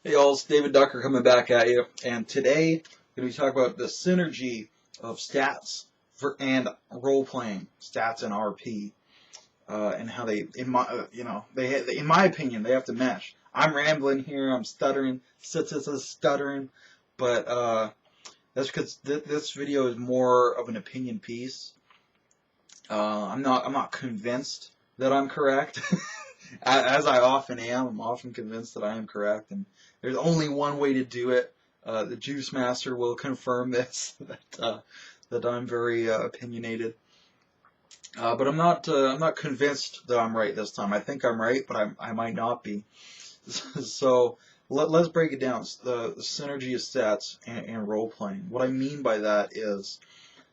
Hey all, it's David Ducker coming back at you, and today we're going to be talking about the synergy of stats and role playing, stats and RP, and how they, in my opinion, they have to mesh. I'm rambling here, I'm stuttering, stuttering, but that's because this video is more of an opinion piece. I'm not convinced that I'm correct, as I often am. I'm often convinced that I am correct, and there's only one way to do it. The Juice Master will confirm this, that I'm very opinionated. But I'm not convinced that I'm right this time. I think I'm right, but I might not be. So let's break it down. The synergy of stats and role playing. What I mean by that is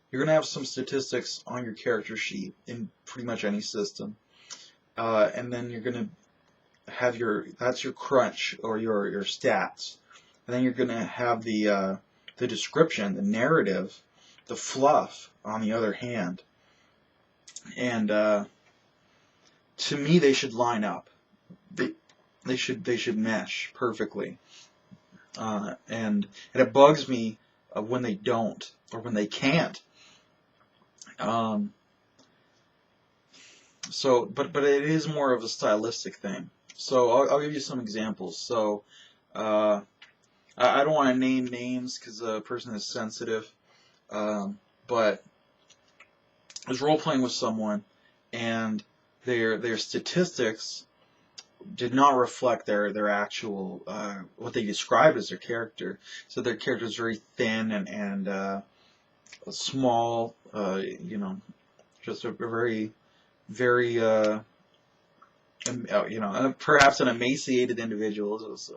you're going to have some statistics on your character sheet in pretty much any system, and then you're going to have that's your crunch or your stats, and then you're going to have the description, the narrative, the fluff on the other hand, and to me they should line up. They should mesh perfectly, and it bugs me when they don't or when they can't. But it is more of a stylistic thing. So I'll give you some examples. So I don't want to name names because the person is sensitive, but I was role playing with someone, and their statistics did not reflect their actual what they described as their character. So their character is very thin and small. Just a very perhaps an emaciated individual. It was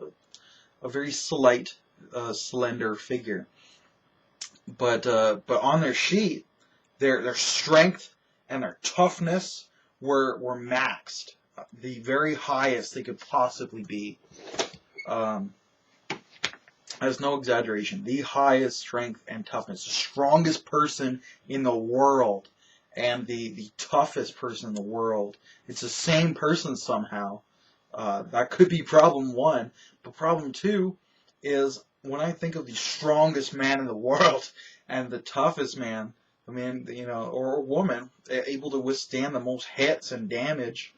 a very slight, slender figure. But on their sheet, their strength and their toughness were maxed, the very highest they could possibly be. That's no exaggeration. The highest strength and toughness, the strongest person in the world, and the toughest person in the world. It's the same person somehow. That could be problem one. But problem two is when I think of the strongest man in the world and the toughest man, or woman, able to withstand the most hits and damage,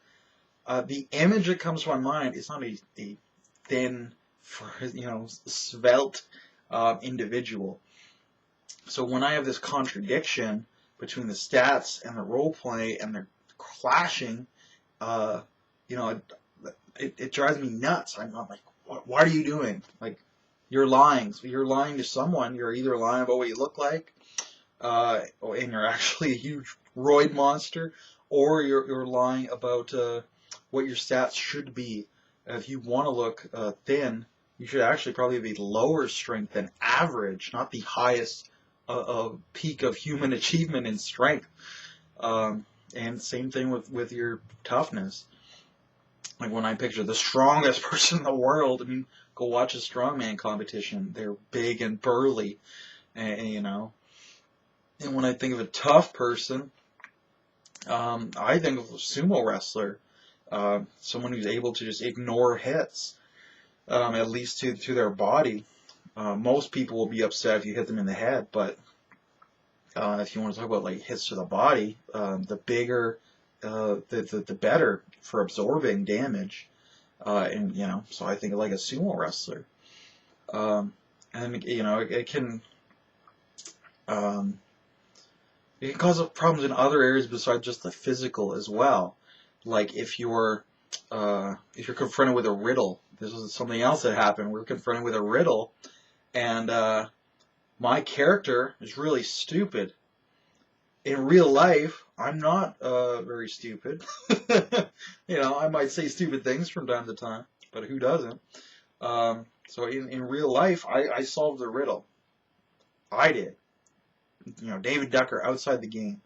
the image that comes to my mind is not a thin, svelte individual. So when I have this contradiction between the stats and the role play and they're clashing, it drives me nuts. I'm like, what are you doing? Like, you're lying. So you're lying to someone. You're either lying about what you look like, and you're actually a huge roid monster, or you're lying about what your stats should be. If you want to look thin, you should actually probably be lower strength than average, not the highest peak of human achievement in strength. And same thing with your toughness. Like when I picture the strongest person in the world, go watch a strongman competition. They're big and burly, and when I think of a tough person, I think of a sumo wrestler, someone who's able to just ignore hits, at least to their body. Most people will be upset if you hit them in the head, but if you want to talk about like hits to the body, the bigger, the better for absorbing damage. So I think of like a sumo wrestler, and it can cause problems in other areas besides just the physical as well. Like if you're confronted with a riddle. This was something else that happened. We were confronted with a riddle, and my character is really stupid. In real life, I'm not very stupid. I might say stupid things from time to time, but who doesn't? So in real life, I solved the riddle. I did. David Ducker outside the game.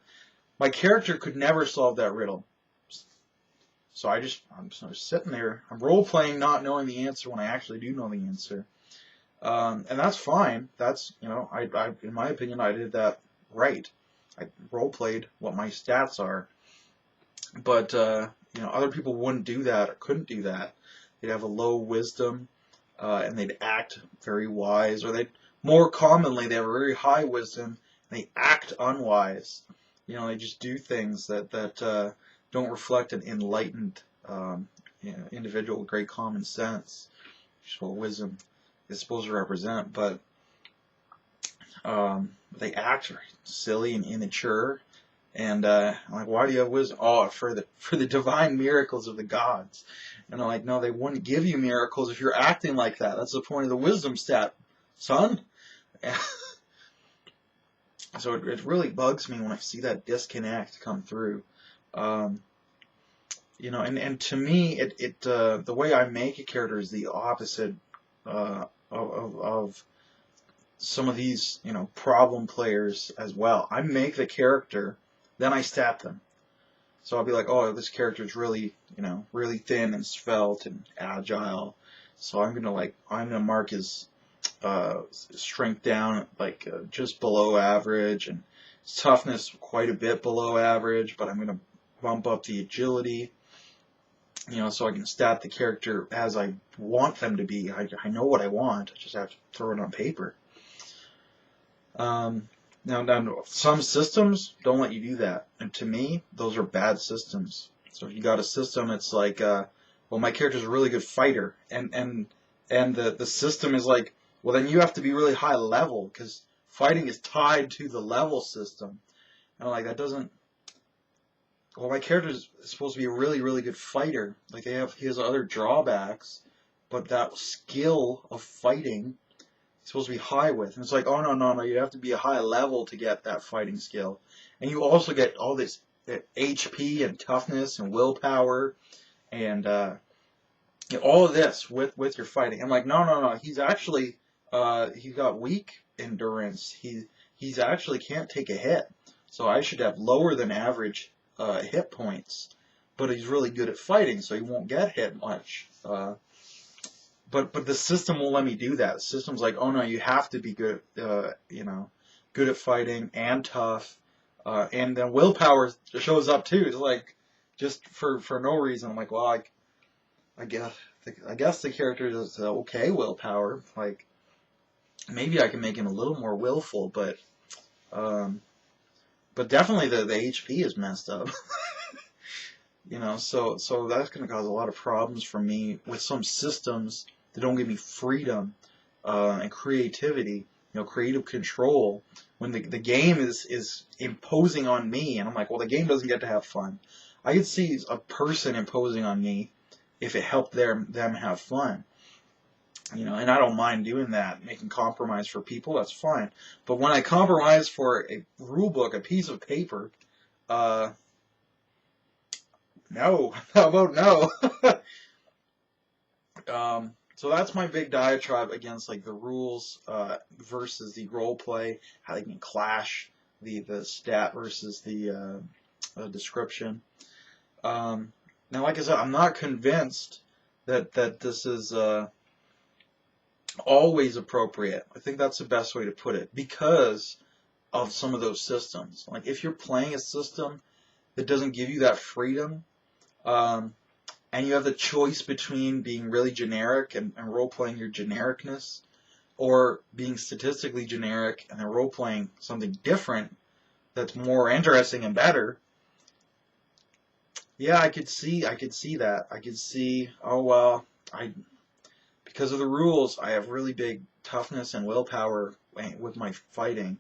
My character could never solve that riddle. So I'm just sitting there. I'm role-playing not knowing the answer when I actually do know the answer. And that's fine. That's, in my opinion, I did that right. I role-played what my stats are. But, other people wouldn't do that or couldn't do that. They'd have a low wisdom, and they'd act very wise, or they more commonly they have a very high wisdom and they act unwise. They just do things that don't reflect an enlightened individual with great common sense, which is what wisdom is supposed to represent. But they act silly and immature. And I'm like, why do you have wisdom? Oh, for the divine miracles of the gods. And I'm like, no, they wouldn't give you miracles if you're acting like that. That's the point of the wisdom stat, son. So it really bugs me when I see that disconnect come through. And to me, the way I make a character is the opposite of some of these, problem players as well. I make the character, then I stat them. So I'll be like, oh, this character is really, really thin and svelte and agile. So I'm gonna mark his strength down just below average, and his toughness quite a bit below average. But I'm gonna bump up the agility, so I can stat the character as I want them to be. I know what I want. I just have to throw it on paper. Now, some systems don't let you do that, and to me, those are bad systems. So if you got a system, it's like, well, my character's a really good fighter, and the system is like, well, then you have to be really high level because fighting is tied to the level system. And like that doesn't. Well, my character is supposed to be a really, really good fighter. Like he has other drawbacks, but that skill of fighting supposed to be high with. And it's like, oh, no, you have to be a high level to get that fighting skill. And you also get all this HP and toughness and willpower and all of this with your fighting. I'm like, no, he's actually, he's got weak endurance. He's actually can't take a hit. So I should have lower than average hit points. But he's really good at fighting, so he won't get hit much. But the system won't let me do that. The system's like, oh no, you have to be good, good at fighting and tough, and then willpower shows up too. It's like just for no reason. I'm like, well, I guess the character is okay willpower. Like maybe I can make him a little more willful, but definitely the HP is messed up. So that's going to cause a lot of problems for me with some systems that don't give me freedom and creativity, creative control. When the game is imposing on me, and I'm like, well, the game doesn't get to have fun. I could see a person imposing on me if it helped them have fun. And I don't mind doing that, making compromise for people, that's fine. But when I compromise for a rule book, a piece of paper, no. How about no? So that's my big diatribe against like the rules versus the role play, how they can clash the stat versus the description. Now, like I said, I'm not convinced that this is always appropriate. I think that's the best way to put it because of some of those systems. Like if you're playing a system that doesn't give you that freedom, and you have the choice between being really generic and role-playing your genericness, or being statistically generic and then role-playing something different that's more interesting and better. Yeah, I could see that. I could see, oh well, because of the rules, I have really big toughness and willpower with my fighting,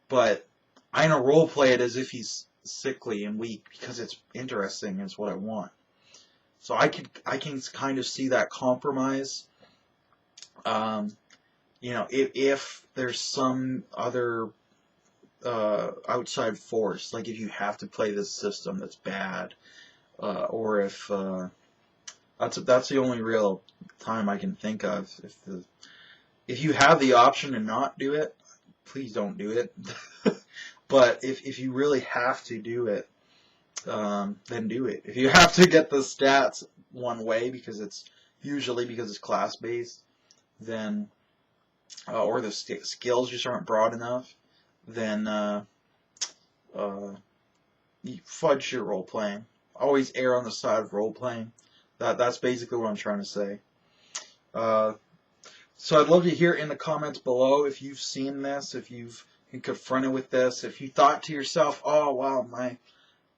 but I'm gonna role-play it as if he's sickly and weak because it's interesting. It's what I want. So I can kind of see that compromise. If there's some other outside force, like if you have to play this system that's bad, or if that's the only real time I can think of. If you have the option to not do it, please don't do it. But if you really have to do it, then do it. If you have to get the stats one way because it's class based, then or the skills just aren't broad enough, then you fudge your role playing. Always err on the side of role playing. That's basically what I'm trying to say. So I'd love to hear in the comments below if you've seen this, if you've been confronted with this, if you thought to yourself, oh wow,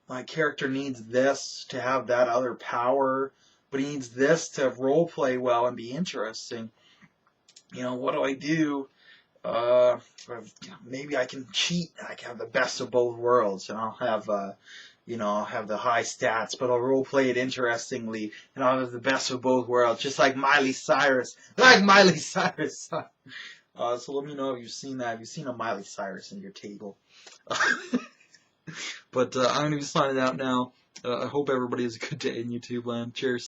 my character needs this to have that other power, but he needs this to role play well and be interesting. What do I do? Uh, Maybe I can cheat. I can have the best of both worlds, and I'll have the high stats, but I'll role play it interestingly, and I'll have the best of both worlds, just like Miley Cyrus. Like Miley Cyrus. So let me know if you've seen that. Have you seen a Miley Cyrus in your table? But I'm going to be signing out now. I hope everybody has a good day in YouTube land. Cheers.